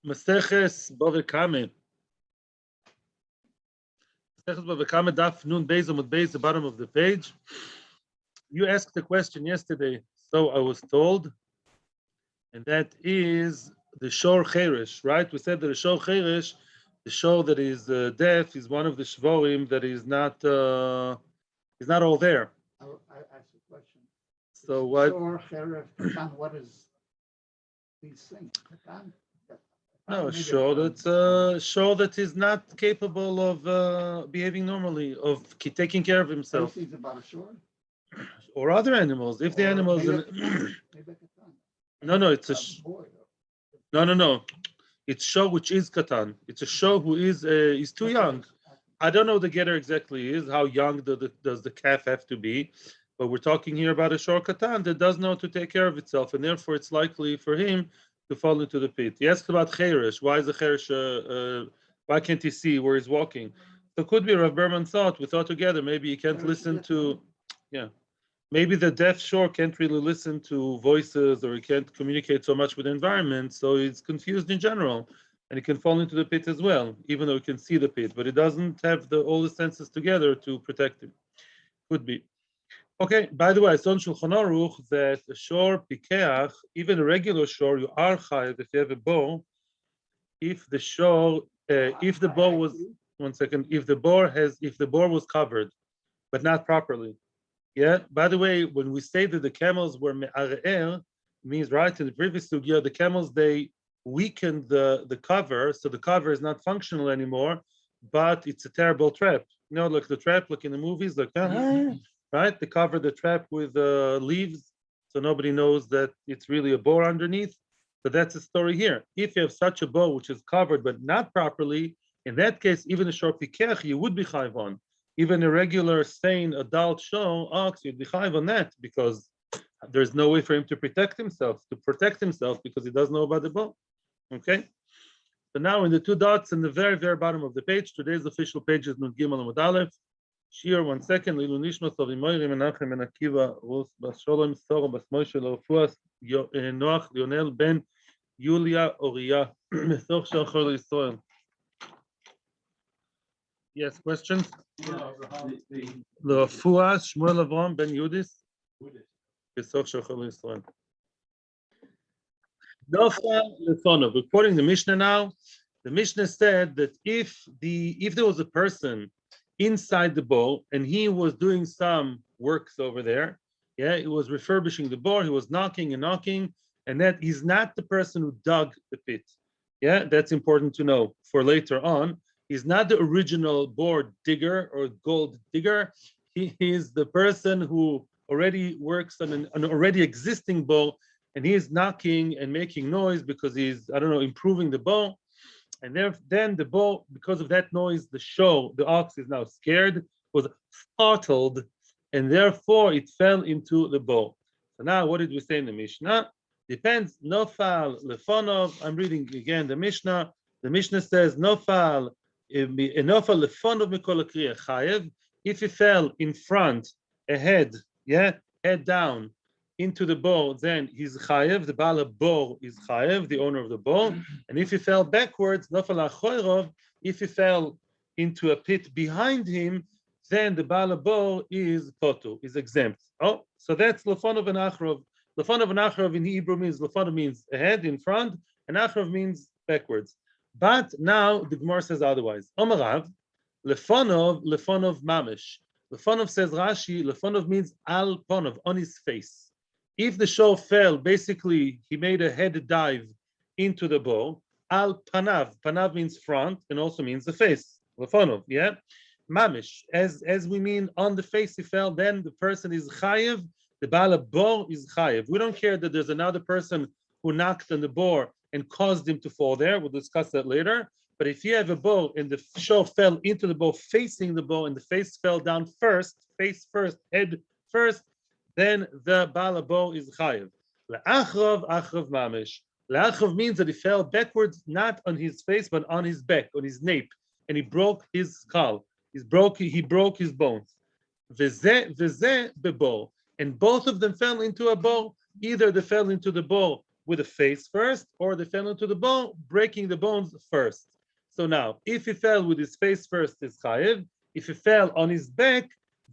Maseches Bava Kama. Maseches Bava Kama Daf Nun Beis Amud Beis, the bottom of the page. You asked the question yesterday, so I was told, and that is the Shor Cheresh, right? We said that the Shor Cheresh, the shor that is deaf, is one of the shvorim that is not all there. I asked a question. So what? Shor Cheresh Katan, what is these things? Katan? No, shor that is not capable of behaving normally, of taking care of himself. He's about a shor? Or other animals. If the animals, no, it's a no. It's show which is katan. It's a show who is too young. I don't know the getter exactly is how young does the calf have to be, but we're talking here about a shor katan that does know to take care of itself, and therefore it's likely for him to fall into the pit. He asked about cheresh. Why is the cheresh? Why can't he see where he's walking? So it could be Rav Berman thought. We thought together maybe he can't listen to, yeah. Maybe the deaf shore can't really listen to voices, or he can't communicate so much with the environment, so he's confused in general, and he can fall into the pit as well, even though he can see the pit, but he doesn't have all the senses together to protect him. Could be. Okay, by the way, it's on Shulchan Aruch that a shore pikeach, even a regular shore, you are chayav if you have a bow, if the shore, if the bow was, one second, if the bow was covered, but not properly. Yeah. By the way, when we say that the camels were me'are'er, means right in the previous sugya, the camels they weakened the cover, so the cover is not functional anymore, but it's a terrible trap. You know, like the trap, like in the movies, like right? They cover the trap with leaves, so nobody knows that it's really a boar underneath. So that's the story here. If you have such a bow which is covered but not properly, in that case, even a short pikech, you would be chayv on. Even a regular, sane adult show, ox, you'd be chayv on that because there's no way for him to protect himself because he doesn't know about the bow. Okay? So now in the two dots in the very, very bottom of the page, today's official page is Nun Gimel Amud Aleph. Shiur, 1 second. Lilu Nishmas of Imoyri Menachem Ben Akiva Rus Bas Sholem Sora Bas Moshe Lofuas Noach Lionel Ben Yulia Oriya Mesoch Shel Chol Yisrael. Yes, questions? Lofuas Shmuel Avram Ben Yudis Mesoch Shel Chol Yisrael. Nofa Lefonov. Reporting the Mishnah now. The Mishnah said that if there was a person inside the bowl and he was doing some works over there, yeah, he was refurbishing the bowl, he was knocking, and that he's not the person who dug the pit. Yeah, that's important to know for later on. He's not the original board digger or gold digger. He is the person who already works on an already existing bowl, and he is knocking and making noise because he's, I don't know, improving the bowl. And then the bull, because of that noise, the ox is now scared, was startled, and therefore it fell into the bowl. So now, what did we say in the Mishnah? Depends. Nofal lefonov. I'm reading again the Mishnah. The Mishnah says nofal lefonov mikol kriya chayev. If he fell in front, ahead, head down, into the bowl, then he's chayev. The bala bowl is chayev, the owner of the bowl. And if he fell backwards, nafal achoyrov, if he fell into a pit behind him, then the bala bowl is potu, is exempt. Oh, so that's lefonov and achrov. Lefonov and achrov in Hebrew means lefonov means ahead, in front, and achrov means backwards. But now the Gemara says otherwise. Omarav, lefonov mamish. Lefonov says Rashi. Lefonov means al ponov, on his face. If the show fell, basically he made a head dive into the bowl. Al panav. Panav means front and also means the face. Lefonov, yeah. Mamish, as we mean on the face he fell, then the person is chayev. The bala bow is chayev. We don't care that there's another person who knocked on the bow and caused him to fall there. We'll discuss that later. But if you have a bow and the show fell into the bow facing the bow and the face fell down first, face first, head first, then the bala bow is chayev. Le'achrav, achrav mamish. Le'achrav means that he fell backwards, not on his face, but on his back, on his nape, and he broke his skull. He broke his bones. V'zeh bebo, and both of them fell into a bowl. Either they fell into the bowl with the face first, or they fell into the bone, breaking the bones first. So now, if he fell with his face first, is chayiv. If he fell on his back,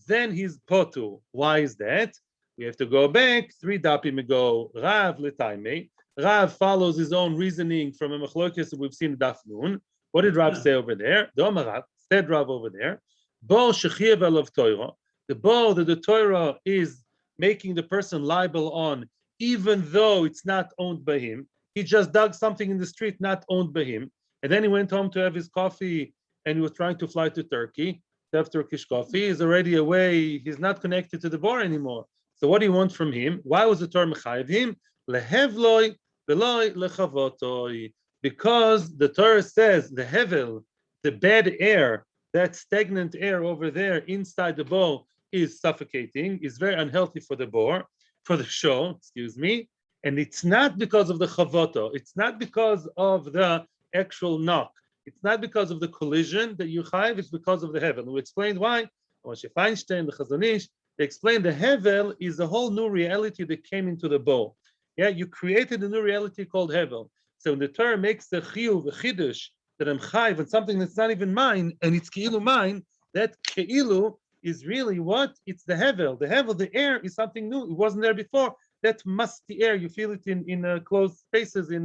then he's potu. Why is that? We have to go back 3 dapim ago. Rav letaime. Rav follows his own reasoning from a machlokes that we've seen daf nun. What did Rav say over there? Rav said Rav over there. Bo shechiv alav Torah. The bo that the Torah is making the person liable on, even though it's not owned by him. He just dug something in the street, not owned by him. And then he went home to have his coffee, and he was trying to fly to Turkey to have Turkish coffee. He's already away. He's not connected to the bar anymore. So what do you want from him? Why was the Torah mechayev him? Lehevloi veloi lechavotoi. Because the Torah says the hevel, the bad air, that stagnant air over there inside the bowl is suffocating, is very unhealthy for the boar, for the show, excuse me. And it's not because of the chavoto. It's not because of the actual knock. It's not because of the collision that you chayiv. It's because of the hevel. We explained why. Moshe Feinstein, the Chazon Ish, they explained the hevel is a whole new reality that came into the bowl. Yeah, you created a new reality called hevel. So when the Torah makes the chiyuv, the chiddush, that I'm chayiv and something that's not even mine, and it's keilu mine, that keilu is really what? It's the hevel. The hevel, the air, is something new. It wasn't there before. That musty air, you feel it in closed spaces, in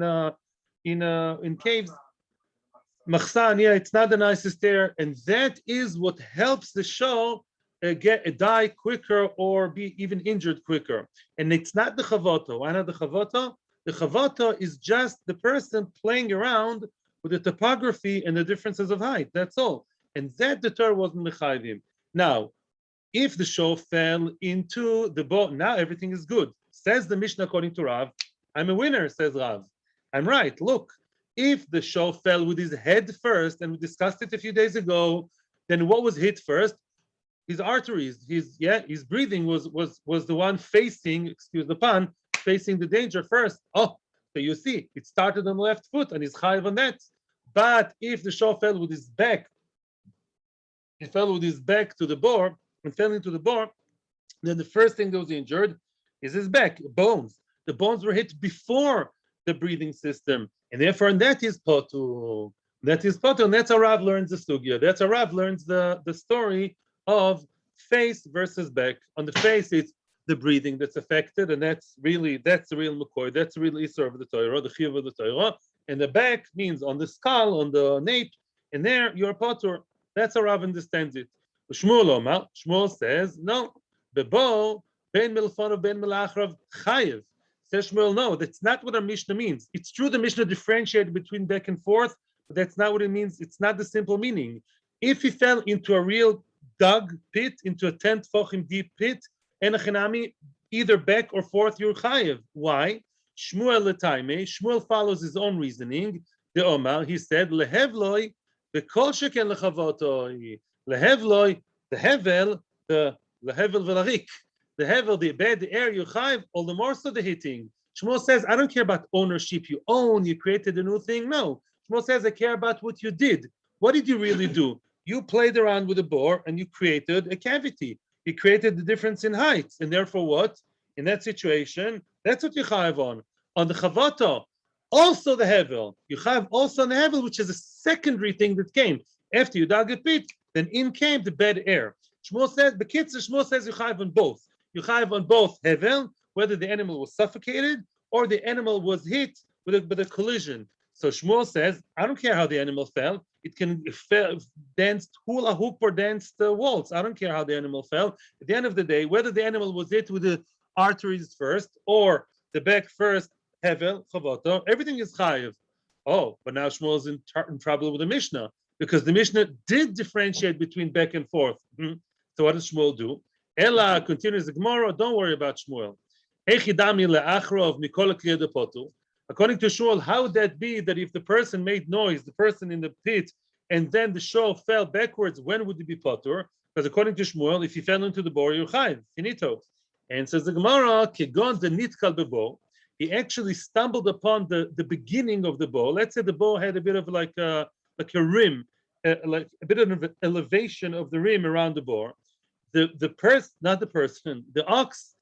caves. Machsan, yeah, it's not the nicest air, and that is what helps the show die quicker or be even injured quicker. And it's not the chavoto. Why not the chavoto? The chavoto is just the person playing around with the topography and the differences of height. That's all. And that the Torah wasn't mechayvim. Now, if the show fell into the boat, now everything is good. Says the Mishnah according to Rav, I'm a winner, says Rav. I'm right. Look, if the show fell with his head first, and we discussed it a few days ago, then what was hit first? His arteries, his breathing was the one facing, excuse the pun, facing the danger first. Oh, so you see, it started on the left foot and he's chayiv on that. But if the show fell with his back, he fell with his back to the boar and fell into the boar, then the first thing that was injured is his back, bones. The bones were hit before the breathing system, and therefore, and that is potu. That is potu, and that's how Rav learns the sugya. That's how Rav learns the story of face versus back. On the face, it's the breathing that's affected, and that's the real McCoy. That's the real Isser of the Torah, the Chiyuv of the Torah. And the back means on the skull, on the nape, and there you're potur. That's how Rav understands it. Shmuel says, no, bebo ben milfonov ben milachrav chayiv. Says Shmuel, no, that's not what our Mishnah means. It's true the Mishnah differentiated between back and forth, but that's not what it means. It's not the simple meaning. If he fell into a real dug pit, into a 10 tefachim deep pit, and a chinami, either back or forth, you're chayiv. Why? Shmuel letaime. Shmuel follows his own reasoning. The Omar, he said, lehevloi, bekol sheken lechavotoi. Lehevloi, the hevel, the lehevel velarik. The hevel, the bed, the air, you chayiv, all the more so the hitting. Shmuel says, I don't care about ownership. You own, you created a new thing. No. Shmuel says, I care about what you did. What did you really do? You played around with a boar and you created a cavity. You created the difference in heights. And therefore what? In that situation, that's what you chayiv on. On the chavato, also the hevel. You chayiv also on the hevel, which is a secondary thing that came. After you dug a pit, then in came the bad air. Shmuel says, Shmuel says you chayiv on both. You chayiv on both hevel, whether the animal was suffocated or the animal was hit with a collision. So Shmuel says, I don't care how the animal fell. It can dance hula hoop or dance the waltz. I don't care how the animal fell. At the end of the day, whether the animal was hit with the arteries first or the back first, hevel, chavoto, everything is chayiv. Oh, but now Shmuel is in trouble with the Mishnah because the Mishnah did differentiate between back and forth. So what does Shmuel do? Ella continues the Gemara. Don't worry about Shmuel. According to Shmuel, how would that be that if the person made noise, the person in the pit, and then the show fell backwards, when would it be potur? Because according to Shmuel, if he fell into the boar, you're chayiv, finito. And says the Gemara, kegon the nitkal bebo, he actually stumbled upon the beginning of the bow. Let's say the bow had a bit of like a rim, like a bit of an elevation of the rim around the boar. The ox,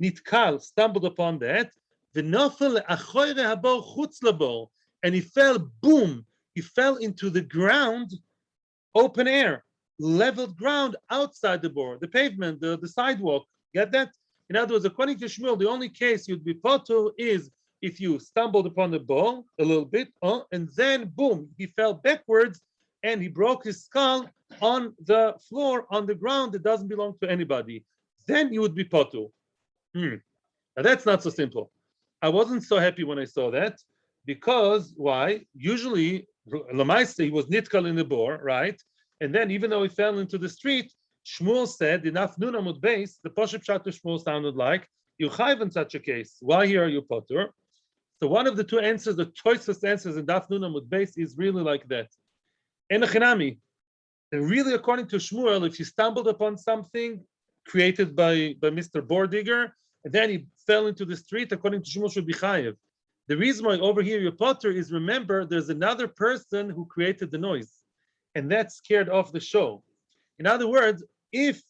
nitkal, stumbled upon that. V'nofel le'achoyre habo chutz labo, and he fell, boom, he fell into the ground, open air, leveled ground outside the bore, the pavement, the sidewalk. Get that? In other words, according to Shmuel, the only case you'd be potur is if you stumbled upon the ball a little bit, and then boom, he fell backwards and he broke his skull on the floor, on the ground that doesn't belong to anybody. Then you would be potur. Now that's not so simple. I wasn't so happy when I saw that because why? Usually, Lamaisa, he was nitkal in the bore, right? And then even though he fell into the street, Shmuel said, enough nun amud base, the Poshup Shat to Shmuel sounded like, you chayv in such a case. Why here are you potur? So one of the two answers, the choicest answers in Daf Nun Amud Beis is really like that. Enochinami. And really, according to Shmuel, if you stumbled upon something created by Mr. Bordigger, and then he fell into the street, according to Shmuel, should be chayev. The reason why over here you're potter is, remember, there's another person who created the noise, and that scared off the show. In other words, if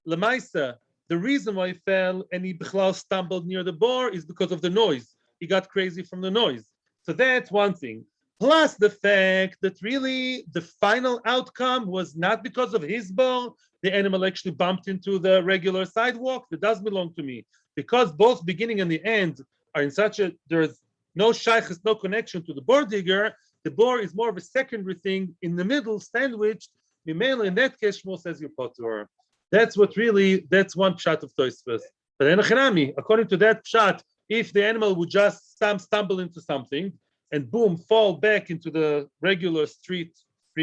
Lamaisa, the reason why he fell and he stumbled near the bar is because of the noise. He got crazy from the noise. So that's one thing. Plus the fact that really the final outcome was not because of his ball. The animal actually bumped into the regular sidewalk that does belong to me. Because both beginning and the end are in such a, there's no shaykhs, no connection to the boar digger. The boar is more of a secondary thing in the middle, sandwiched. In that case, Shmuel says you're potur. That's what really, that's one pshat of Tosfos. But enochinami, according to that pshat, if the animal would just stumble into something and boom, fall back into the regular street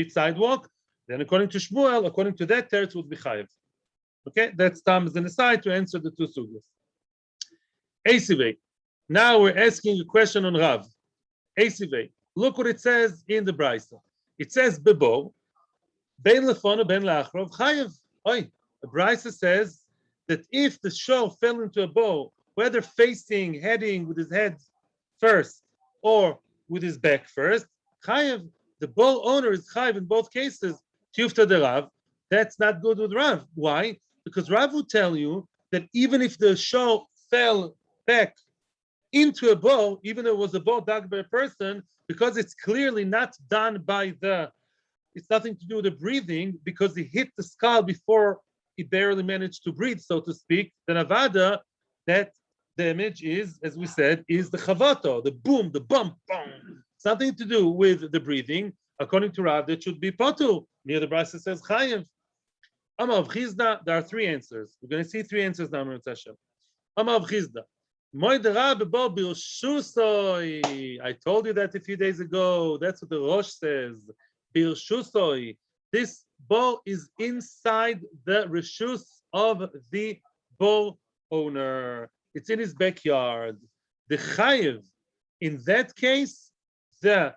sidewalk, then according to Shmuel, according to that, teretz would be chayiv. Okay, that's Tam as an aside to answer the two sugyas. Esivei. Now we're asking a question on Rav. Esivei. Look what it says in the Brisa. It says bebo, ben lefono ben lachrov chayiv. Oi, the Brisa says that if the show fell into a bow, whether facing, heading with his head first or with his back first, chayiv, the bow owner is chayiv in both cases. Tiyufta de Rav. That's not good with Rav. Why? Because Rav would tell you that even if the show fell back into a bow, even though it was a bow dug by a person, because it's clearly not done by it's nothing to do with the breathing, because he hit the skull before he barely managed to breathe, so to speak, the Navada, that damage is, as we said, is the chavato, the boom, the bump, boom. Something to do with the breathing. According to Rav, that should be potu. Near the Brisa says chayev. Amav Chizda, there are three answers. We're going to see three answers now, Hashem. Amav Chizda. I told you that a few days ago. That's what the Rosh says. Birshusoi. This bow is inside the reshus of the bow owner. It's in his backyard. The chayiv, in that case, the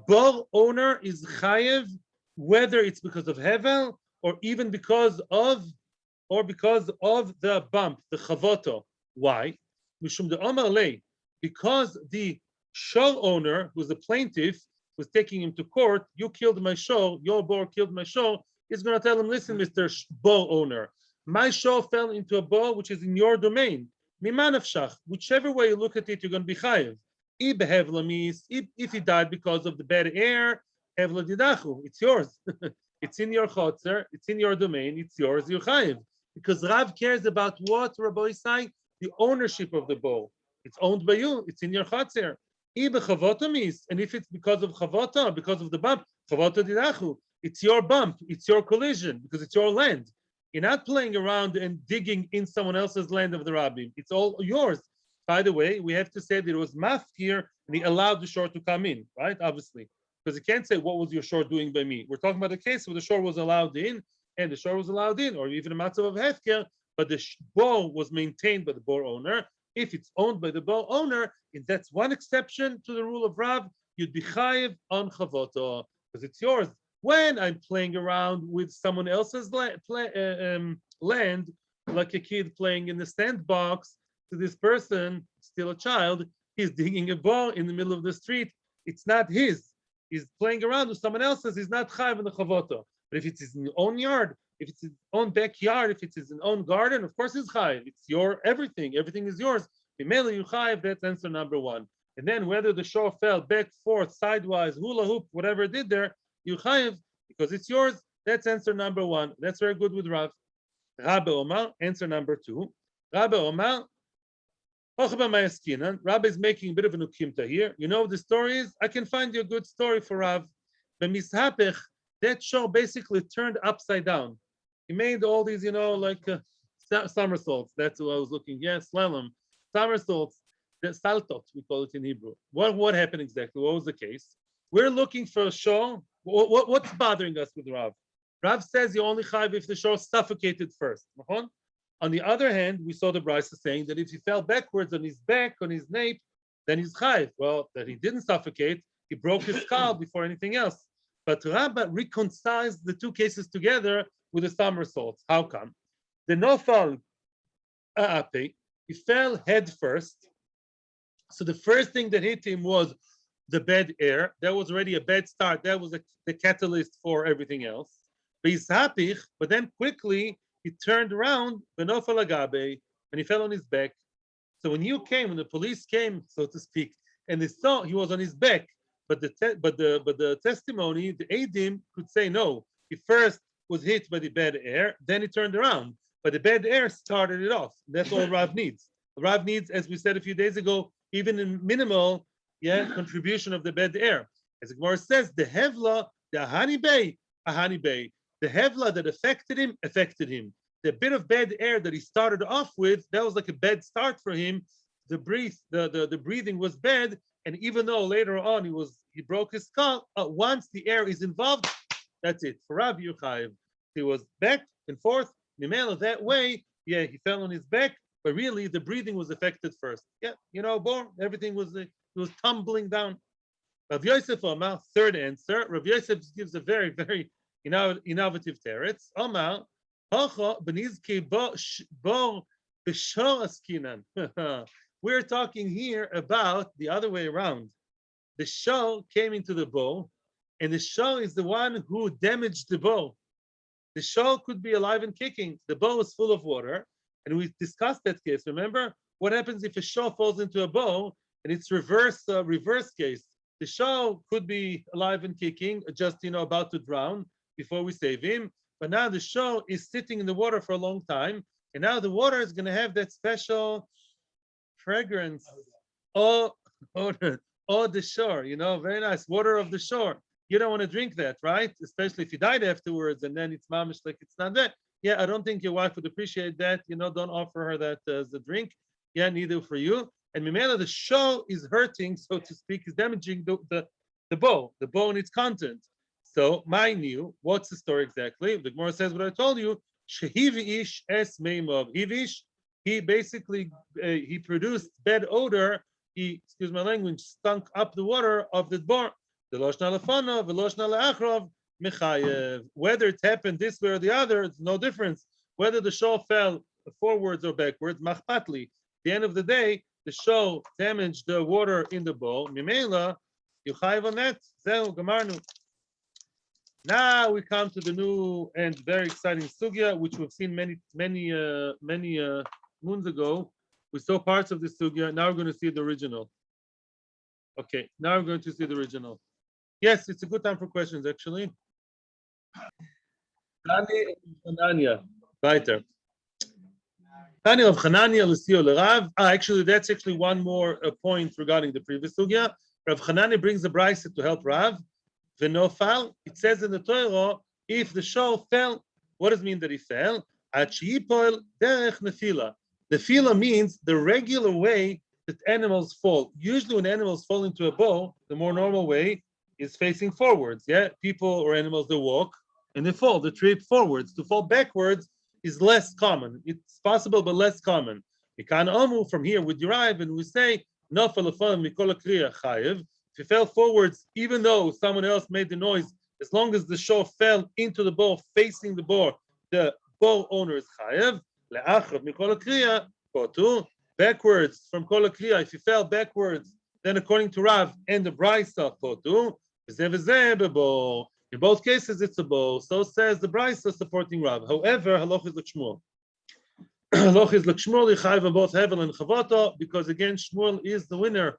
bow owner is chayiv, whether it's because of hevel or even because of the bump, the chavoto. Why? Mishum de Omar Lei, because the show owner, who's the plaintiff, was taking him to court. You killed my show. Your boar killed my show. He's going to tell him, listen, Mr. Bow owner, my show fell into a bow which is in your domain. Mimanavshach, whichever way you look at it, you're going to be chayiv. If he died because of the bad air, hevla didachu, it's yours. It's in your chotzer, it's in your domain, it's yours, you're chayiv. Because Rav cares about what, Rabbi Isai? The ownership of the bow. It's owned by you, it's in your chotzer. And if it's because of chavota, because of the bump, chavota didachu, it's your bump, it's your collision, because it's your land. You're not playing around and digging in someone else's land of the rabbim. It's all yours. By the way, we have to say that it was math here, and he allowed the shore to come in, right? Obviously, because he can't say, what was your shore doing by me? We're talking about a case where the shore was allowed in, and the shore was allowed in, or even a matzav of hefker, but the bow was maintained by the bow owner. If it's owned by the bow owner, if that's one exception to the rule of Rav, you'd be chayiv on chavoto, because it's yours. When I'm playing around with someone else's land, like a kid playing in the sandbox, to this person, still a child, he's digging a bow in the middle of the street. It's not his. He's playing around with someone else's. He's not chayiv in the chavoto. But if it's his own yard, if it's his own backyard, if it's his own garden, of course he's chayiv. It's your everything. Everything is yours. Mimele Yuchayev, that's answer number one. And then whether the shore fell back, forth, sidewise, hula hoop, whatever it did there, Yuchayev, because it's yours, that's answer number one. That's very good with Rav. Rabbi Omar, answer number two. Rabbi Omar, Rabbi is making a bit of an ukimta here. You know what the story is? I can find you a good story for Rav. B'mishapech, that shore basically turned upside down. He made all these, like somersaults. That's what I was looking. Yes, slalom, somersaults, the saltot, we call it in Hebrew. What happened exactly? What was the case? We're looking for a shore. What's bothering us with Rav? Rav says you only chayv if the shore suffocated first. On the other hand, we saw the Brisa saying that if he fell backwards on his back, on his nape, then he's chayv. Well, that he didn't suffocate, he broke his skull before anything else. But Rabbah reconciles the two cases together with the somersaults. How come? The nofal a'ape, he fell head first. So the first thing that hit him was the bad air. That was already a bad start. That was the catalyst for everything else. But then quickly he turned around, benofal agabe, and he fell on his back. So when the police came, so to speak, and they saw he was on his back, but the testimony, the Eidim could say no. He first was hit by the bad air, then he turned around. But the bad air started it off. That's all Rav needs. Rav needs, as we said a few days ago, even in minimal, contribution of the bad air. As the Gemara says, the hevla, the ahani bay. The hevla that affected him. The bit of bad air that he started off with, that was like a bad start for him. The breathing was bad, and even though later on he broke his skull, once the air is involved, that's it. For Rabbi Yochayev, he was back and forth. Nimela that way, he fell on his back, but really the breathing was affected first. Everything was tumbling down. Rav Yosef Omar, third answer. Rav Yosef gives a very, very innovative teretz. Omar, we're talking here about the other way around. The shell came into the bow, and the shell is the one who damaged the bow. The shell could be alive and kicking. The bow is full of water, and we discussed that case. Remember what happens if a shell falls into a bow, and it's reverse case. The shell could be alive and kicking, just about to drown before we save him. But now the shell is sitting in the water for a long time, and now the water is going to have that special fragrance. Oh, the shore, very nice water of the shore. You don't want to drink that, right? Especially if you died afterwards, and then it's mamish like it's not that. I don't think your wife would appreciate that. Don't offer her that as a drink. Neither for you. And Mimela, the shell is hurting, so to speak, is damaging the bow and its content. So, mind you, what's the story exactly? The Gemara says what I told you. Shehivish es meimov. Hivish, he basically he produced bad odor. He, excuse my language, stunk up the water of the bar. The loshna lefana, the loshna leachrov, mechayev. Whether it happened this way or the other, it's no difference. Whether the shell fell forwards or backwards, machpatli. At the end of the day, the shell damaged the water in the bowl. Mimela, you chayev on that. Zeu gamarnu. Now we come to the new and very exciting sugya, which we've seen many moons ago. We saw parts of the sugya. Now we're going to see the original. Okay, now we're going to see the original. Yes, it's a good time for questions, actually. Tani of Hanania, weiter. Tani of Hanania, Lucio Lerav. Actually, that's actually one more point regarding the previous sugya. Rav Hanania brings the brisa to help Rav. Venofal, it says in the Torah, if the shell fell, what does it mean that he fell? Achiyipol derech nefila. Nefila means the regular way that animals fall. Usually when animals fall into a bow, the more normal way is facing forwards. People or animals, they walk and they fall, they trip forwards. To fall backwards is less common. It's possible, but less common. We can almost from here we derive and we say, nofal lefon mikol kriya chayev. If you fell forwards, even though someone else made the noise, as long as the shell fell into the bow, facing the bow owner is chayev. Le'achrav mikol kriya potu. Backwards from kol kriya. If you fell backwards, then according to Rav and the Brisa potu. In both cases, it's a bow. So says the Brisa supporting Rav. However, halach is like Shmuel. Loch is like Shmuel Yichayv both Hevel and Chavoto, because again Shmuel is the winner.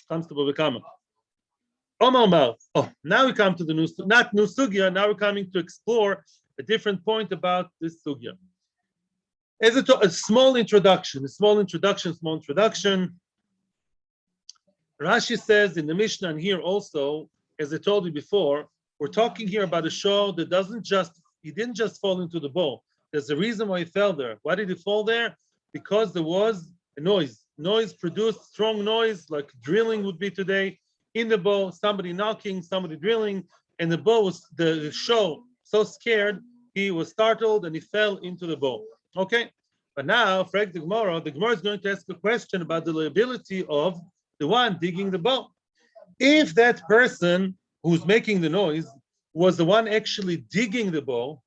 Comes to Bava Kama. Omar. Oh, now we come to the new, not new sugya. Now we're coming to explore a different point about this sugya. As a small introduction, Rashi says in the Mishnah and here also, as I told you before, we're talking here about a show that he didn't just fall into the bowl. There's a reason why he fell there. Why did he fall there? Because there was a noise. Noise produced strong noise, like drilling would be today in the bowl, somebody knocking, somebody drilling, and the show so scared, he was startled and he fell into the bowl. Okay? But now, the Gemara is going to ask a question about the liability of the one digging the bowl. If that person who's making the noise was the one actually digging the bowl,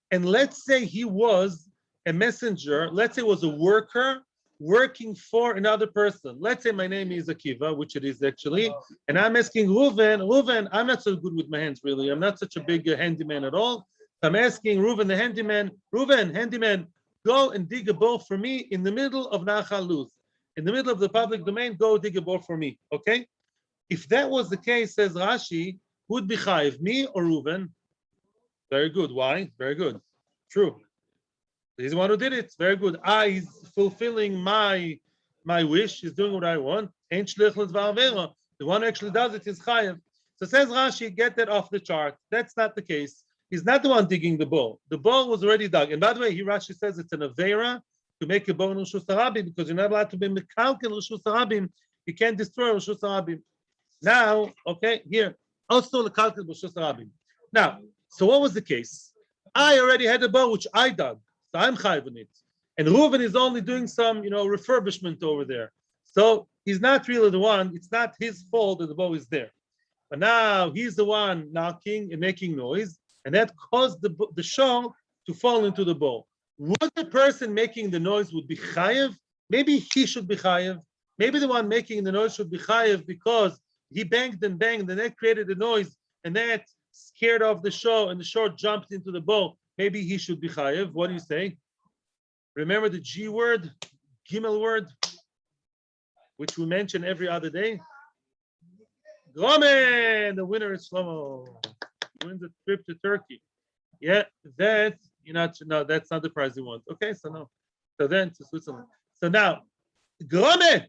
and let's say he was a messenger, let's say was a worker working for another person. Let's say my name is Akiva, which it is actually, and I'm asking Reuven, I'm not so good with my hands really. I'm not such a big handyman at all. I'm asking Reuven the handyman, go and dig a bowl for me in the middle of Nachal Luz. In the middle of the public domain, go dig a bowl for me, okay? If that was the case, says Rashi, who would be chayiv, me or Reuven? Very good. Why? Very good. True. He's the one who did it. Very good. He's fulfilling my wish. He's doing what I want. The one who actually does it is chayiv. So says Rashi, get that off the chart. That's not the case. He's not the one digging the bowl. The bowl was already dug. And by the way, here Rashi says it's an avera to make a bowl in Rishus Harabim, because you're not allowed to be mekalkel Rishus Harabim. You can't destroy Rishus Harabim. Now, okay, here. Also mekalkel Rishus Harabim. Now, so what was the case? I already had a bowl which I dug. So I'm chayiv on it. And Reuven is only doing some, refurbishment over there. So he's not really the one. It's not his fault that the bowl is there. But now he's the one knocking and making noise. And that caused the show to fall into the bowl. Would the person making the noise would be chayiv? Maybe he should be chayiv. Maybe the one making the noise should be chayiv because he banged, and that created a noise, and that scared off the show, and the show jumped into the bowl. Maybe he should be chayiv. What do you say? Remember the G word, Gimel word, which we mention every other day? Gromen, the winner is Shlomo. Wins a trip to Turkey. Yeah, that's no, that's not the prize he wants. Okay, so no. So then to Switzerland. So now, Grome.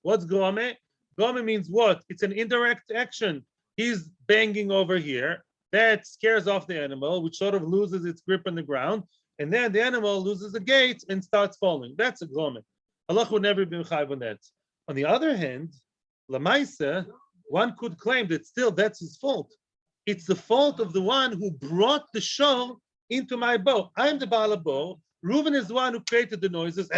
What's Grome? Grome means what? It's an indirect action. He's banging over here. That scares off the animal, which sort of loses its grip on the ground, and then the animal loses the gait and starts falling. That's a Grome. Allah would never be chayiv on that. On the other hand, Lamaisa, one could claim that still that's his fault. It's the fault of the one who brought the show into my bow. I'm the Baal bow. Reuven is the one who created the noises.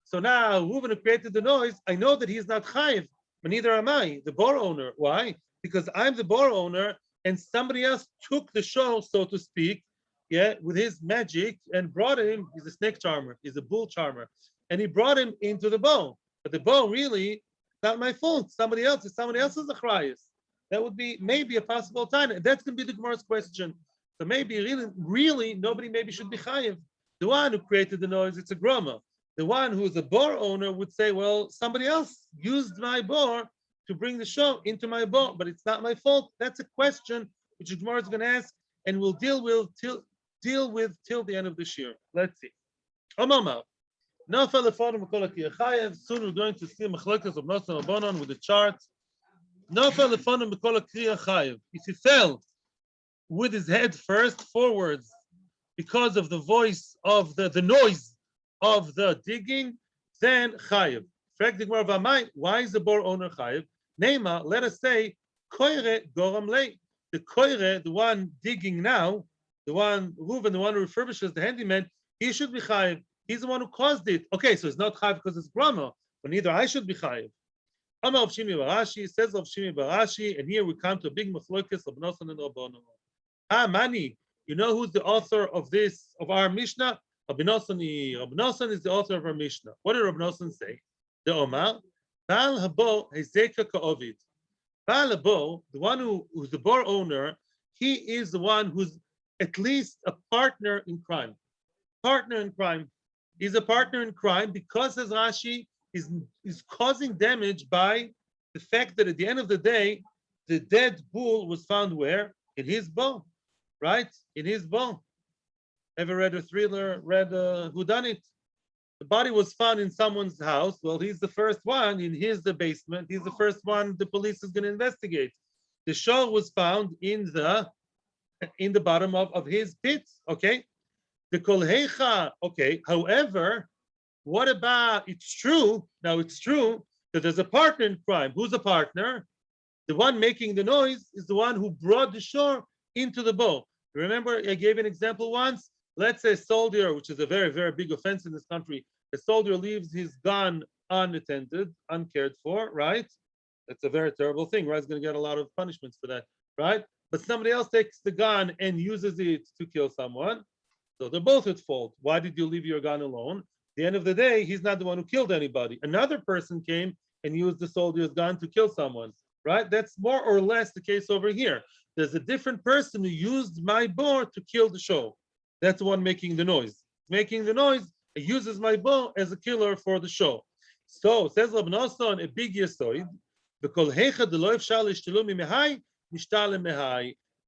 So now Reuven who created the noise, I know that he's not chayiv, but neither am I, the bar owner. Why? Because I'm the bar owner, and somebody else took the show, so to speak, with his magic and brought him. He's a snake charmer. He's a bull charmer, and he brought him into the bow. But the bow really, not my fault. Somebody else's achrayus. That would be maybe a possible time. And that's going to be the Gemara's question. So maybe really, nobody maybe should be chayiv. The one who created the noise, it's a groma. The one who is a bar owner would say, well, somebody else used my bar to bring the show into my bar, but it's not my fault. That's a question which the Gemara is going to ask, and we'll deal with till the end of the shiur. Let's see. Soon we're going to see Machlokas of Nosson Abonon with the chart. If he fell with his head first forwards because of the voice of the noise of the digging, then chayiv. Why is the bar owner chayiv? Neima, let us say, koire goram lei. The koire, the one digging now, the one Reuven, the one who refurbishes the handyman, he should be chayiv. He's the one who caused it. Okay, so it's not chayiv because it's grama, but neither I should be chayiv. Amar of Shimi Barashi, says of Shimi Barashi, and here we come to a big machlokes of Nosson and Rabbanon. Mani, you know who's the author of our Mishnah? Rabbi Nosson is the author of our Mishnah. What did Rabbi Nosson say? The Omar, Baal Habo Hezeka Ka'ovid. Baal Habo, the one who's the bar owner, he is the one who's at least a partner in crime. Partner in crime. He's a partner in crime because, as Rashi, is causing damage by the fact that at the end of the day, the dead bull was found where? In his bow, right? In his bow. Ever read a thriller? Read Who Done It? The body was found in someone's house. Well, he's the first one in the basement. He's the first one the police is going to investigate. The shor was found in the bottom of his pit. Okay. The kolhecha. Okay. However, what about it's true? Now it's true that there's a partner in crime. Who's a partner? The one making the noise is the one who brought the shor into the bow. Remember, I gave an example once. Let's say a soldier, which is a very, very big offense in this country, a soldier leaves his gun unattended, uncared for, right? That's a very terrible thing, right? He's going to get a lot of punishments for that, right? But somebody else takes the gun and uses it to kill someone. So they're both at fault. Why did you leave your gun alone? At the end of the day, he's not the one who killed anybody. Another person came and used the soldier's gun to kill someone, right? That's more or less the case over here. There's a different person who used my bow to kill the show. That's the one making the noise. Making the noise, he uses my bow as a killer for the show. So says Rabbi Nosson, a big yesoid,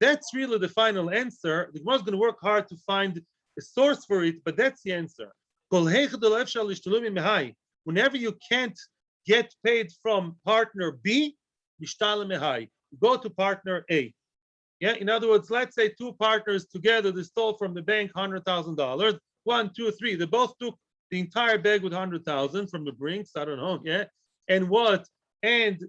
that's really the final answer. The Gemara is going to work hard to find a source for it, but that's the answer. Whenever you can't get paid from partner B, go to partner A. Yeah, in other words, let's say two partners together, they stole from the bank $100,000. 1, 2, 3. They both took the entire bag with 100,000 from the Brinks. I don't know. Yeah, and what? And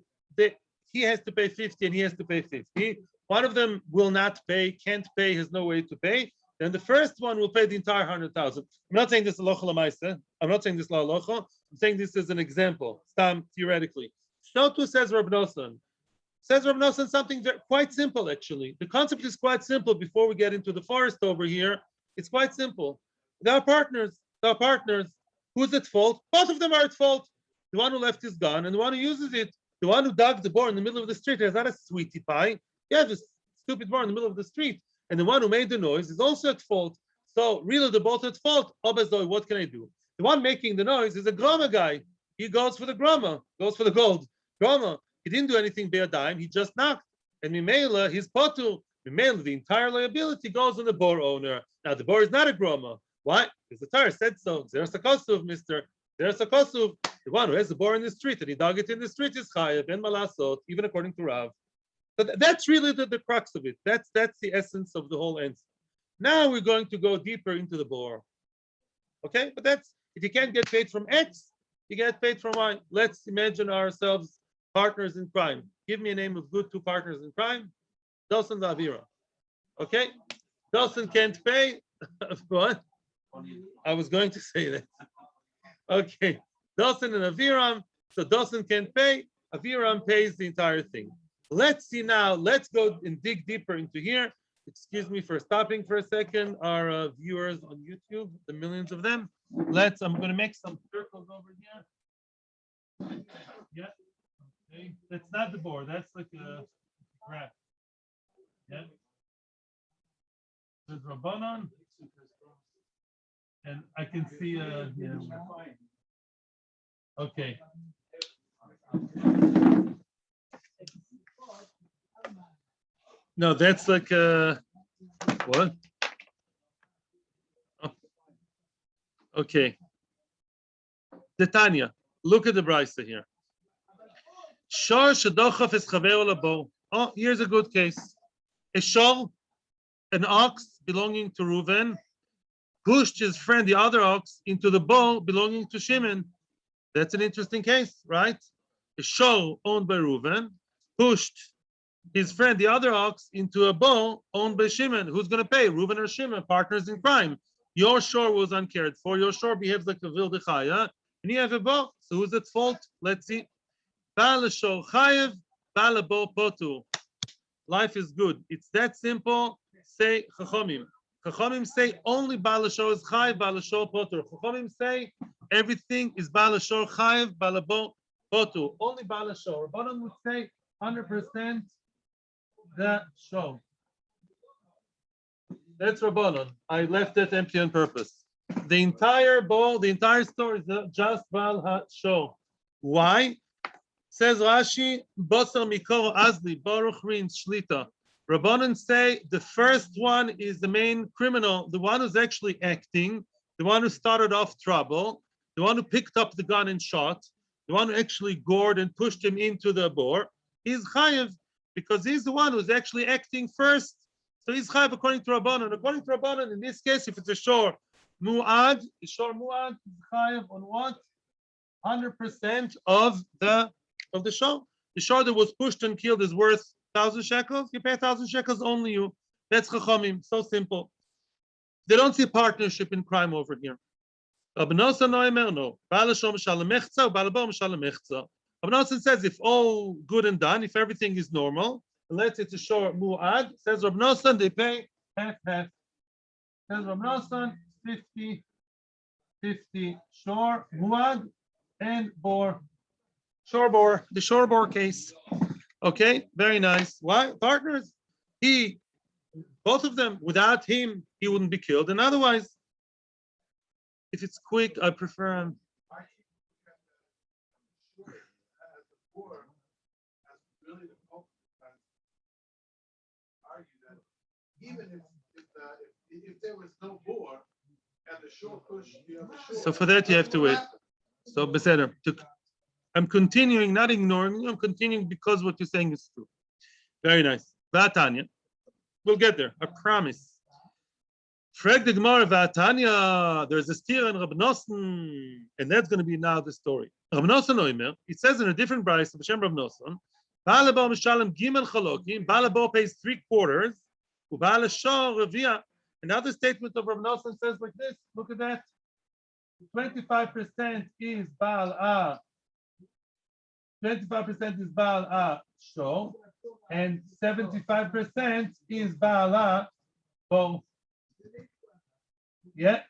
he has to pay 50, and he has to pay 50. One of them will not pay, can't pay, has no way to pay. Then the first one will pay the entire 100,000. I'm not saying this halacha l'maaseh. I'm not saying this halacha. I'm saying this as an example, theoretically. Shotu says Rabbi Nosson. Says Rabbi Nosson something quite simple, actually. The concept is quite simple. Before we get into the forest over here, it's quite simple. There are partners. Who's at fault? Both of them are at fault. The one who left his gun and the one who uses it. The one who dug the bore in the middle of the street is not a sweetie pie. Yeah, this stupid bore in the middle of the street. And the one who made the noise is also at fault. So really, they're both at fault. What can I do? The one making the noise is a grama guy. He goes for the grama, goes for the gold. Grama. He didn't do anything by a dime. He just knocked. And Mimela, his potu, Mimela, the entire liability goes on the bore owner. Now, the bore is not a groma. Why? Because the Torah said so. There's a kosuv, mister. There's a kosuv. The one who has the bore in the street and he dug it in the street is chayav and malasot, even according to Rav. So that's really the crux of it. That's the essence of the whole answer. Now we're going to go deeper into the bore. Okay? But that's, if you can't get paid from X, you get paid from Y. Let's imagine ourselves partners in crime. Give me a name of good two partners in crime. Dosan and Avira. Okay? Dosan can't pay. What? I was going to say that. Okay. Dosan and Aviram. So Dosan can't pay. Aviram pays the entire thing. Let's see now. Let's go and dig deeper into here. Excuse me for stopping for a second. Our viewers on YouTube, the millions of them. I'm going to make some circles over here. Yeah. Okay. That's not the board. That's like a graph. Yeah. There's Rabbanon. And I can see yeah. Okay. No, that's like what? Oh. Okay. The Tanya. Look at the Brisa here. Shor shedochaf es chaver labo. Oh, here's a good case. A shor, an ox belonging to Reuven, pushed his friend, the other ox, into the bow belonging to Shimon. That's an interesting case, right? A shor owned by Reuven pushed his friend, the other ox, into a bow owned by Shimon. Who's going to pay? Reuven or Shimon, partners in crime. Your shor was uncared for. Your shor behaves like a wilde chaya, and you have a bow. So who's at fault? Let's see. Bala shor chayev, bala bo potu. Life is good. It's that simple. Say chachomim. Chachamim say only Baal Shor is chayiv, Baal Shor potur. Chachamim say everything is Baal Shor chayiv, Baal bo potur. Only Baal Shor. Rabbanan would say 100% the shor. That's Rabbanan. I left that empty on purpose. The entire bowl, the entire story is just Baal HaShor. Why? Says Rashi, Bosar Mikor Azli, Baruch Rin Shlita. Rabbanan say the first one is the main criminal, the one who's actually acting, the one who started off trouble, the one who picked up the gun and shot, the one who actually gored and pushed him into the bore. He's chayev because he's the one who's actually acting first. So he's chayev according to Rabbanan. According to Rabbanan, in this case, if it's a shor mu'ad, the shor mu'ad is chayev on what? 100% of the shor. The shor that was pushed and killed is worth 1,000 shekels. You pay 1,000 shekels, only you. That's chachamim. So simple. They don't see partnership in crime over here. Rabbi Nosson no. Baal HaShor m'shalem mechza, Baal HaBor m'shalem mechza. Rabbi Nosson says if all good and done, if everything is normal, unless it's a shor mu'ad, says Rabbi Nosson they pay half. Says Rabbi Nosson 50 shor mu'ad and bor. Shor bor, the shor bor case. Okay, very nice. Why? Partners. Both of them, without him, he wouldn't be killed. And otherwise, if it's quick, I prefer. If there was no bore and the short push, So for that, you have to wait. So, Beseder, I'm continuing, not ignoring you. I'm continuing because what you're saying is true. Very nice. Vatanya. We'll get there. I promise. Frag the Gemara Vatanya. There's a steer in Rabbi Nosson, and that's going to be now the story. Rabbi Nosson Oimer. It says in a different brayso, B'Shem Rabbi Nosson. Baal HaBor Mishalem Gimel Chalokim. Baal HaBor pays 3/4. U'Baal HaShor Revia. Another statement of Rabbi Nosson says like this. Look at that. 25% is Baal 25% is Baal HaShor, and 75% is Baal HaBor. Yeah,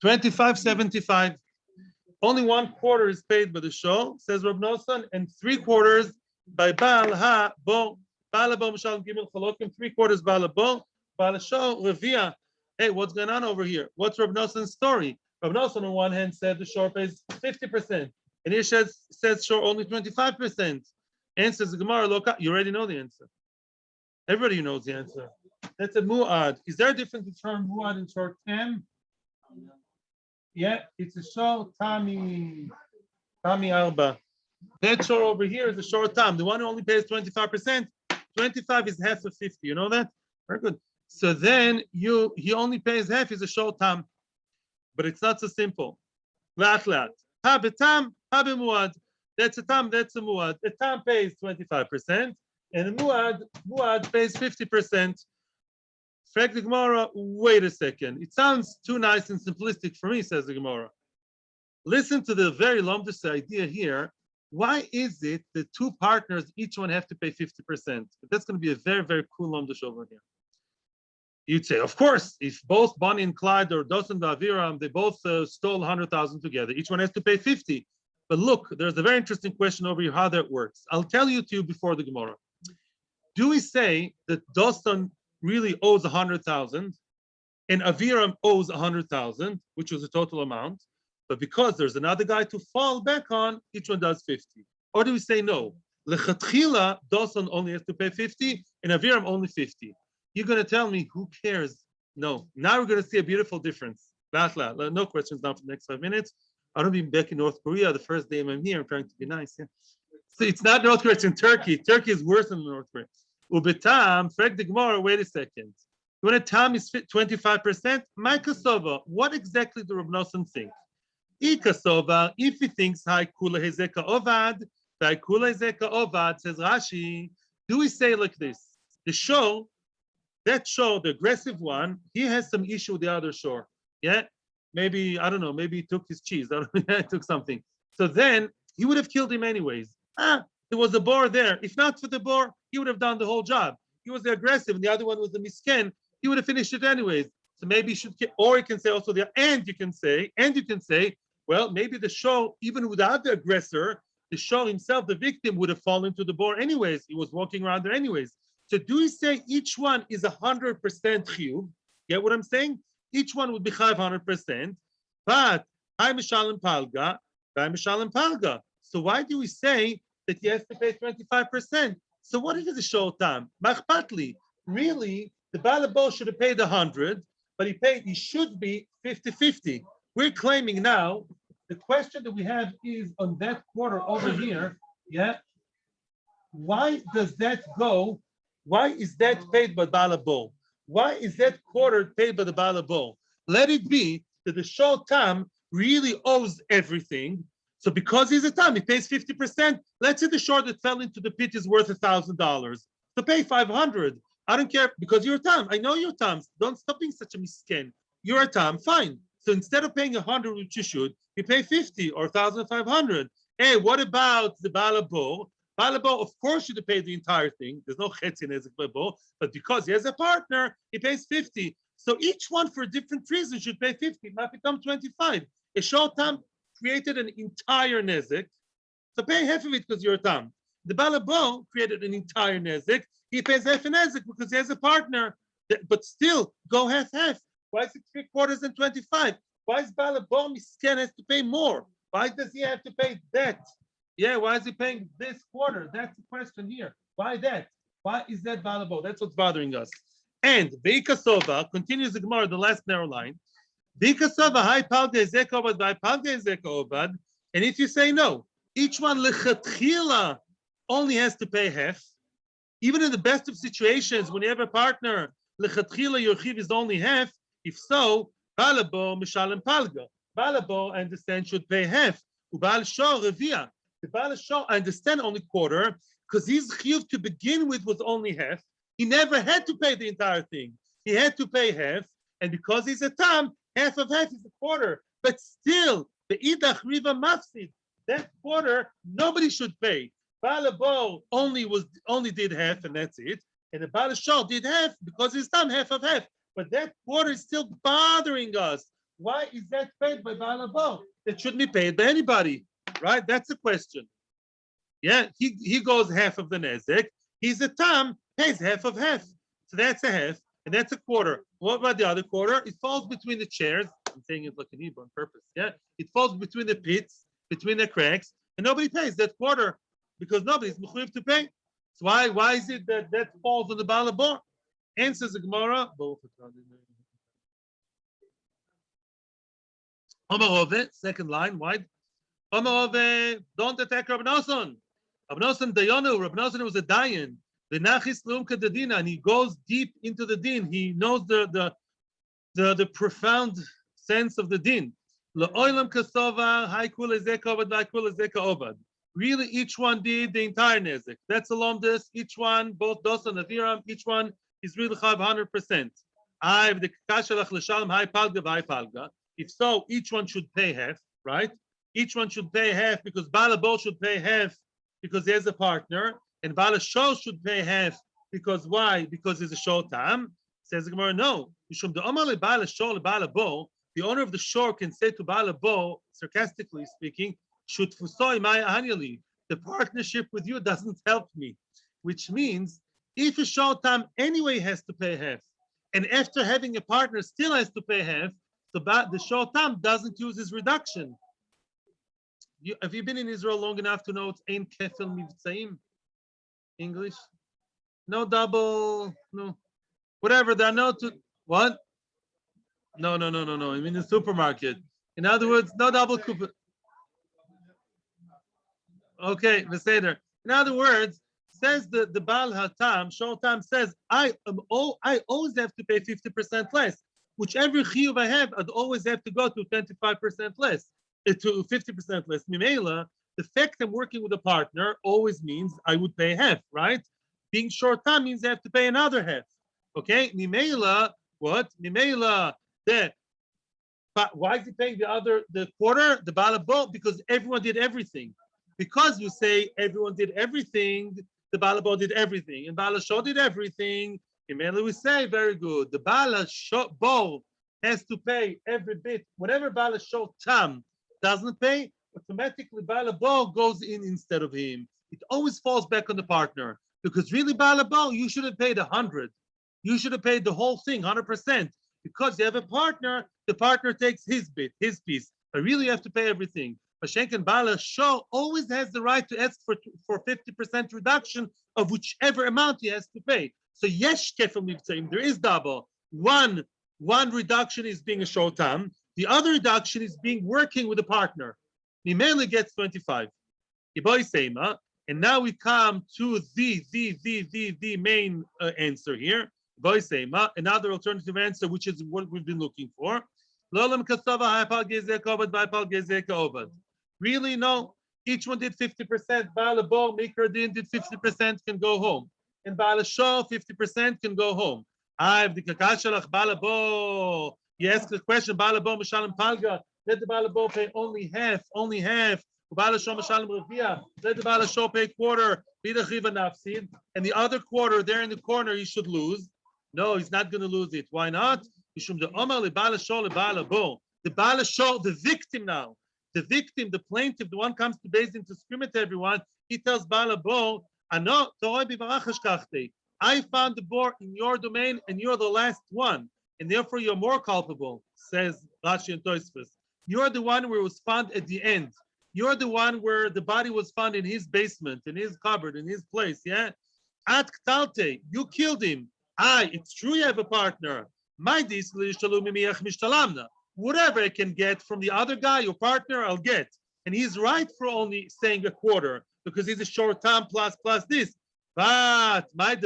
25, 75. Only 1/4 is paid by the shor, says Rab Nosson, and 3/4 by Baal HaBor. Baal HaBor Mishal Gimel Chalokim, 3/4 Baal HaBor, Baal HaShor Revia. Hey, what's going on over here? What's Rab Nosson's story? Rab Nosson on one hand said the shor pays 50%. And here says shor only 25%. Answers the Gemara, look, you already know the answer. Everybody knows the answer. That's a mu'ad. Is there a difference between mu'ad and shor tam? Yeah, it's a shor tami arba. That shor over here is a shor tam. The one who only pays 25%. 25 is half of 50. You know that? Very good. So then he only pays half is a shor tam. But it's not so simple. Lat. Ha betam, ha bemuad. That's a tam, that's a muad. A tam pays 25%, and a muad pays 50%. Frag the Gemara, wait a second. It sounds too nice and simplistic for me, says the Gemara. Listen to the very lomdus idea here. Why is it that two partners, each one have to pay 50%? That's going to be a very, very cool lomdus over here. You'd say, of course, if both Bonnie and Clyde or Dosan and Aviram, they both stole 100,000 together, each one has to pay 50. But look, there's a very interesting question over here, how that works. I'll tell you to you before the Gemara. Do we say that Dosan really owes 100,000 and Aviram owes 100,000, which was the total amount, but because there's another guy to fall back on, each one does 50? Or do we say no? Lechatchila, Dosan only has to pay 50 and Aviram only 50. You're going to tell me, who cares? No. Now we're going to see a beautiful difference. No questions now for the next 5 minutes. I don't be back in North Korea the first day I'm here. I'm trying to be nice. Yeah. So it's not North Korea, it's in Turkey. Turkey is worse than North Korea. Ubetam, frag the Gemara, wait a second. When a tam is 25%, my kasova, what exactly do Rab Nosson think? Ikasova, if he thinks hi kula hezeka ovad, by kula hezeka ovad, says Rashi, do we say like this? The show, that shor, the aggressive one, he has some issue with the other shor. Yeah, maybe, I don't know, maybe he took his cheese. I don't know, he took something. So then he would have killed him anyways. There was a boar there. If not for the boar, he would have done the whole job. He was the aggressive, and the other one was the misken. He would have finished it anyways. So maybe you should, or you can say also there, and you can say, well, maybe the shor, even without the aggressor, the shor himself, the victim, would have fallen into the boar anyways. He was walking around there anyways. So do we say each one is 100% chiyuv? Get what I'm saying? each one would be 500%. But I Mishalim Palga, I Mishalim Palga. So why do we say that he has to pay 25%? So what if it's a short time? Machpatli. Really, the Balabo should have paid 100, but he should be 50-50. We're claiming now, the question that we have is on that quarter over here, yeah, why does that go? Why is that paid by Balabo? Why is that quarter paid by the Balabo? Let it be that the short time really owes everything. So because he's a tam, he pays 50%. Let's say the short that fell into the pit is worth $1,000. So pay 500. I don't care because you're a tam. I know you're tam. Don't stop being such a miskin. You're a tam, fine. So instead of paying 100, which you should, you pay 50 or 1,500. Hey, what about the Balabo? Balabo, of course, should have paid the entire thing. There's no chetzi nezek babo, but because he has a partner, he pays 50. So each one for a different reason should pay 50. It might become 25. A short time created an entire nezek, so pay half of it because you're a tam. The Balabo created an entire nezek. He pays half a nezek because he has a partner. But still, go half-half. Why is it 3/4 and 25? Why is Balabo misken has to pay more? Why does he have to pay that? Yeah, why is he paying this quarter? That's the question here. Why that? Why is that Balabo? That's what's bothering us. And Veikasova continues the Gemara, the last narrow line. Veikasova, hi palga ezeka obad, hi palga ezeka obad. And if you say no, each one lechatchila only has to pay half. Even in the best of situations, when you have a partner, lechatchila your chiv is only half. If so, Balabo mishalem palga. Balabo, I understand, should pay half. Ubal shor revia. The Baal Shor, I understand, only quarter, because his chiyuv to begin with was only half. He never had to pay the entire thing. He had to pay half, and because he's a tam, half of half is a quarter. But still, the idach riva mafsid, that quarter nobody should pay. Baal Abo only did half, and that's it. And the Baal Shor did half because he's tam, half of half. But that quarter is still bothering us. Why is that paid by Baal Abo? It shouldn't be paid by anybody. Right? That's the question. Yeah, he goes half of the nezek. He's a tam, pays half of half. So that's a half, and that's a quarter. What about the other quarter? It falls between the chairs. I'm saying it like an Hebrew on purpose. Yeah, it falls between the pits, between the cracks, and nobody pays that quarter because nobody's mechuyev to pay. So why is it that falls on the balabor? Answers the Gemara. Second line, why? Don't attack Rabbi Nosson. Rabbi Nosson Dayanu. Rabbi Nosson was a dayan. The nachis leumka dedina, and he goes deep into the din. He knows the profound sense of the din. Le'olam kasova haikul ezeka obad haikul ezeka obad. Really, each one did the entire nezek. That's along this. Each one, both dos and aviram, each one is really 100%. If so, each one should pay half, right? Each one should pay half because Balabo should pay half because there's a partner, and Balashor should pay half because why? Because it's a short time. Says the Gemara, no. The owner of the shore can say to Balabo, sarcastically speaking, the partnership with you doesn't help me, which means if a short time anyway has to pay half, and after having a partner still has to pay half, so the short time doesn't use his reduction. Have you been in Israel long enough to know it's Ein Kefel Mivtzaim? English? No double, no. Whatever, there are no two. What? No. I mean the supermarket. In other words, no double coupon. Okay, Beseder. In other words, says the Baal Hatam, Short Time says, I always have to pay 50% less. Whichever chiyuv I have, I'd always have to go to 25% less. To 50% less. Mimela, the fact I'm working with a partner always means I would pay half, right? Being short time means I have to pay another half. Okay? Mimela, what? Mimela, why is he paying the quarter, the balabo? Because everyone did everything. Because you say everyone did everything, the balabo did everything, and balasho did everything. Mimela, we say very good. The balasho has to pay every bit. Whenever balasho tam doesn't pay, automatically Balabo goes in instead of him. It always falls back on the partner because really Balabo, you should have paid 100. You should have paid the whole thing, 100%. Because you have a partner, the partner takes his bit, his piece. But really, you have to pay everything. Mashenken Bala Show always has the right to ask for 50% reduction of whichever amount he has to pay. So yes, kefil mivtzaim, there is double. One reduction is being a short term. The other reduction is being working with a partner. He mainly gets 25. And now we come to the main answer here. Another alternative answer, which is what we've been looking for. Really, no. Each one did 50%. Bala Bo, Mikradin did 50%, can go home. And Bala Show, 50% can go home. I've the Kakashalach Bala Bo. You ask the question, Bala Bo, Mashalim Palga. Let the Bala Bo pay only half. Bala Show Mashalim Ravia. Let the Bala Show pay quarter. And the other quarter there in the corner, he should lose. No, he's not going to lose it. Why not? The Bala Show, the victim now. The victim, the plaintiff, the one comes to Beis Din to scream at everyone. He tells Bala Bo, I found the bor in your domain and you're the last one. And therefore you're more culpable, says Rashi and Tosfos. You're the one where it was found at the end. You're the one where the body was found in his basement, in his cupboard, in his place, yeah? At Ktalte, you killed him. It's true you have a partner. Whatever I can get from the other guy, your partner, I'll get. And he's right for only saying a quarter, because he's a short time plus this. But my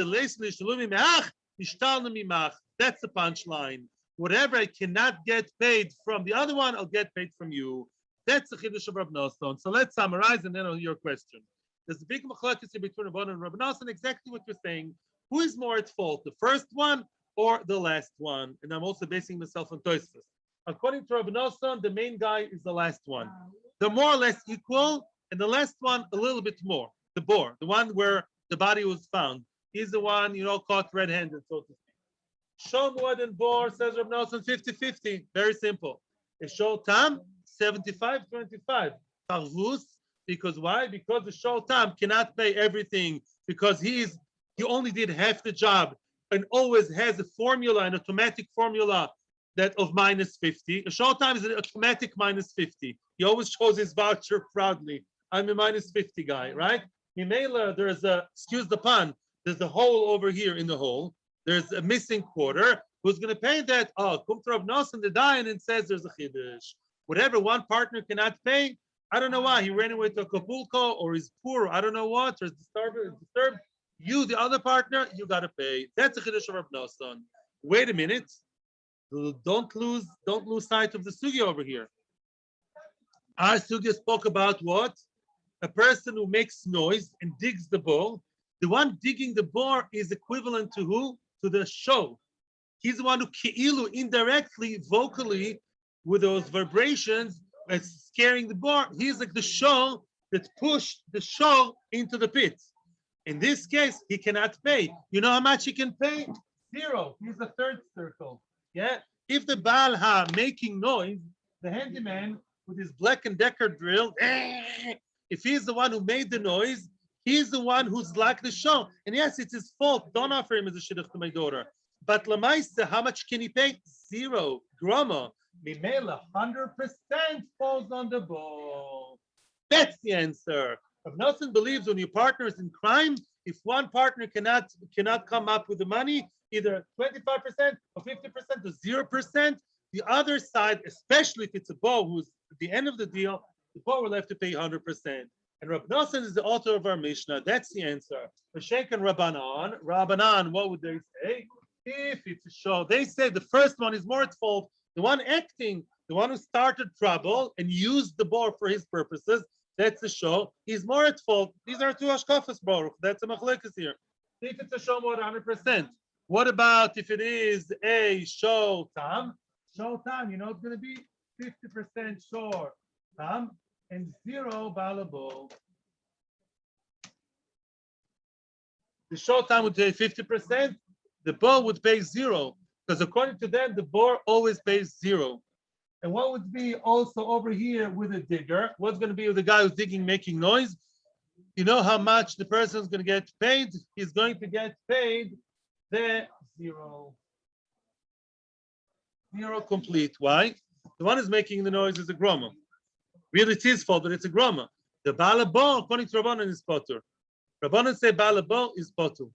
that's the punchline. Whatever I cannot get paid from the other one, I'll get paid from you. That's the chiddush of Rav Nosson. So let's summarize, and then I'll hear your question. There's a big machlokes between Rav and Rav Nosson. Exactly what you're saying. Who is more at fault, the first one or the last one? And I'm also basing myself on Tosfos. According to Rav Nosson, the main guy is the last one. They're more or less equal, and the last one a little bit more. The bor, the one where the body was found. He's the one, caught red-handed, so to speak. Show more than bor, says Rav Nosson, 50-50. Very simple. A show tam, 75-25. Tarvus, because why? Because the show tam cannot pay everything, because he only did half the job and always has a formula, an automatic formula that of -50. A show time is an automatic -50. He always shows his voucher proudly. I'm a -50 guy, right? Mimela, there's excuse the pun, there's a hole over here in the hole. There's a missing quarter. Who's going to pay that? Come to Rav Nosson the Dayan and says there's a chiddush. Whatever one partner cannot pay, I don't know why. He ran away to Acapulco or he's poor, I don't know what, or is disturbed. You, the other partner, you got to pay. That's a chiddush of Rav Nosson. Wait a minute. Don't lose sight of the sugya over here. Our sugya spoke about what? A person who makes noise and digs the bore. The one digging the bore is equivalent to who? To the show. He's the one who keilu indirectly, vocally, with those vibrations, scaring the bore. He's like the show that pushed the show into the pit. In this case, he cannot pay. You know how much he can pay? 0. He's the third circle. Yeah. If the Baal Ha making noise, the handyman with his Black & Decker drill, if he's the one who made the noise, he's the one who's like the show. And yes, it's his fault. Don't offer him as a shidduch to my daughter. But Lamaisa, how much can he pay? 0. Groma. Mimela, 100% falls on the ball. That's the answer. Rav Nosson believes when your partner is in crime, if one partner cannot come up with the money, either 25% or 50% or 0%, the other side, especially if it's a Bo who's at the end of the deal, the Bo will have to pay 100%. And Rav Nosson is the author of our Mishnah. That's the answer. Mashenk and Rabbanan, what would they say? If it's a show, they say the first one is more at fault. The one acting, the one who started trouble and used the Bo for his purposes, that's the show. He's more at fault. These are two hashkafas, Baruch. That's a machlekes here. If it's a show more 100%. What about if it is a show tam? Show tam, it's going to be 50% short tam and 0 balable. The show tam would pay 50%. The Bo would pay 0 because according to them, the Bo always pays 0. And what would be also over here with a digger? What's going to be with the guy who's digging, making noise? You know how much the person is going to get paid? He's going to get paid the 0. Zero complete. Why? The one is making the noise is a groma. Really, it's his fault, but it's a groma. The balabo, according to Rabbanan, is potter. Rabbanan say balabo is potter.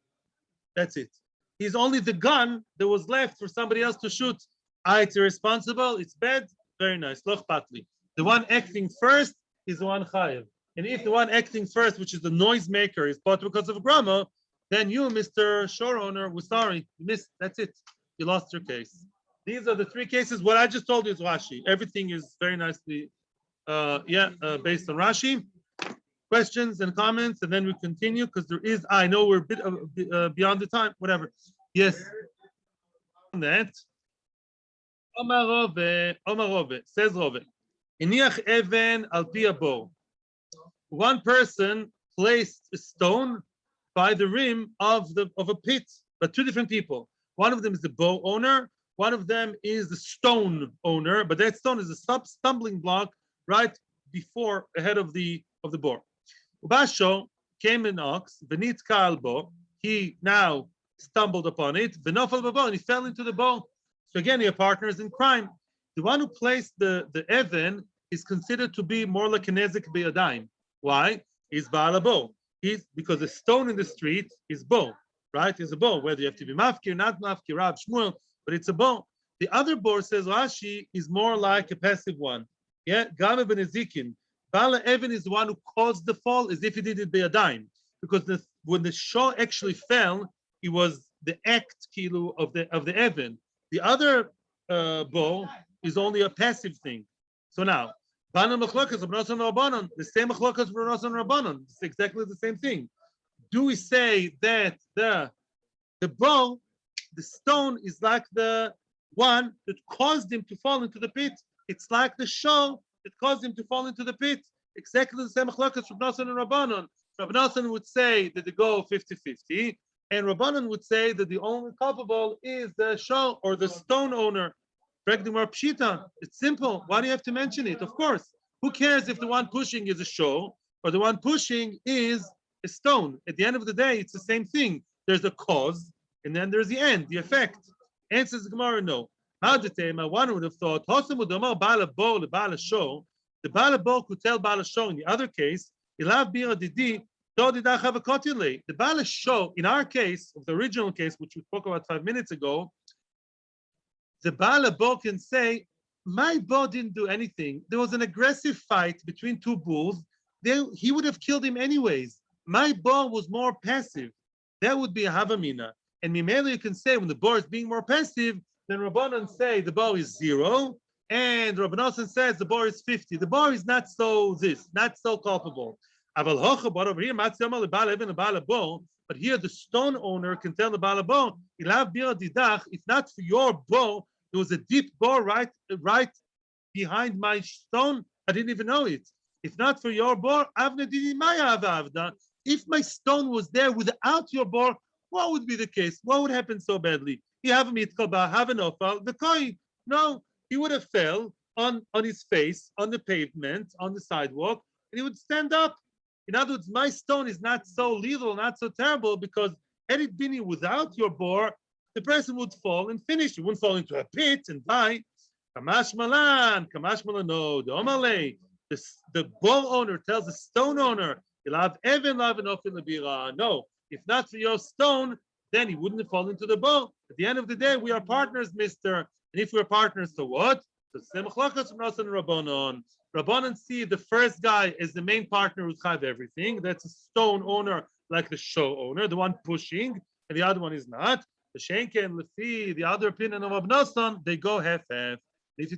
That's it. He's only the gun that was left for somebody else to shoot. It's irresponsible. It's bad. Very nice. Loch patli. The one acting first is the one chayev. And if the one acting first, which is the noisemaker, is potter because of a grama, then you, Mr. Shore owner, we're sorry. You missed. That's it. You lost your case. These are the three cases. What I just told you is Rashi. Everything is very nicely, based on Rashi. Questions and comments, and then we continue because there is. I know we're a bit beyond the time. Whatever. Yes. On that. Omar Rove says Rove. Iniach even al pi abo. One person placed a stone by the rim of a pit, but two different people. One of them is the bow owner. One of them is the stone owner, but that stone is a stumbling block right before ahead of the boar. Ubasho came an ox, Benit Kalbo. He now stumbled upon it, Benofal Babo, and he fell into the bow. So again, he are partners in crime. The one who placed the Evan is considered to be more like a Nezik Be'adayim. Why? He's Baal Bo. He's because the stone in the street is bow, right? It's a bow, whether you have to be mafkir, not mafkir, Rav Shmuel, but it's a bow. The other bow, says Rashi, is more like a passive one. Yeah, Game ben Ezekin. Bala Evan is the one who caused the fall, as if he did it by a dime, because when the shaw actually fell, it was the act kilu of the Evan. The other bow is only a passive thing. So now, Bana Machlokas of Nosan Rabbanon, the same Machlokas of Nosan Rabbanon, it's exactly the same thing. Do we say that the bow, the stone, is like the one that caused him to fall into the pit? It's like the shaw that caused him to fall into the pit. Exactly the same Machlokas of Nosan and Rabbanon. Rabbi Nosan would say that they go 50-50, and Rabbanon would say that the only culpable is the shaw or the stone owner. Pshita. It's simple. Why do you have to mention it? Of course. Who cares if the one pushing is a shaw or the one pushing is a stone? At the end of the day, it's the same thing. There's a cause, and then there's the end, the effect. Answers the Gemara, no. One would have thought, the Baal Bo could tell Baal Show in the other case, the Baal Show, in our case, of the original case, which we spoke about 5 minutes ago, the Baal Bo can say, my Bo didn't do anything. There was an aggressive fight between two bulls. He would have killed him anyways. My Bo was more passive. That would be a Havamina. And Mimele, you can say, when the Bo is being more passive, then Rabbanan say the Bo is 0, and Rabbanan says the Bo is 50. The Bo is not so culpable. But here the stone owner can tell the Baal Bo, if not for your bow, there was a deep bow right behind my stone. I didn't even know it. If not for your bow, if my stone was there without your bow, what would be the case? What would happen so badly? No, he would have fell on his face, on the pavement, on the sidewalk, and he would stand up. In other words, my stone is not so lethal, not so terrible, because had it been without your boar, the person would fall and finish. He wouldn't fall into a pit and die. Kamash Malan, no. The boar owner tells the stone owner, no, if not for your stone, then he wouldn't have fallen into the bow. At the end of the day, we are partners, mister. And if we're partners, so what? Rabbanan see the first guy as the main partner who's have everything. That's a stone owner, like the show owner, the one pushing, and the other one is not. The Shenke and Lefi, the other opinion of Abnosan, they go half-half. If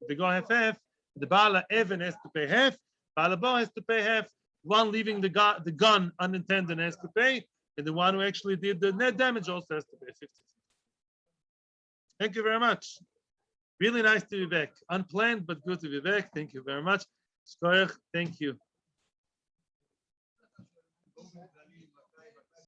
they go half-half, the Bala Evan has to pay half, Bala Bo has to pay half. One leaving the gun unintended has to pay, and the one who actually did the net damage also has to pay 50. Thank you very much. Really nice to be back. Unplanned, but good to be back. Thank you very much. Thank you.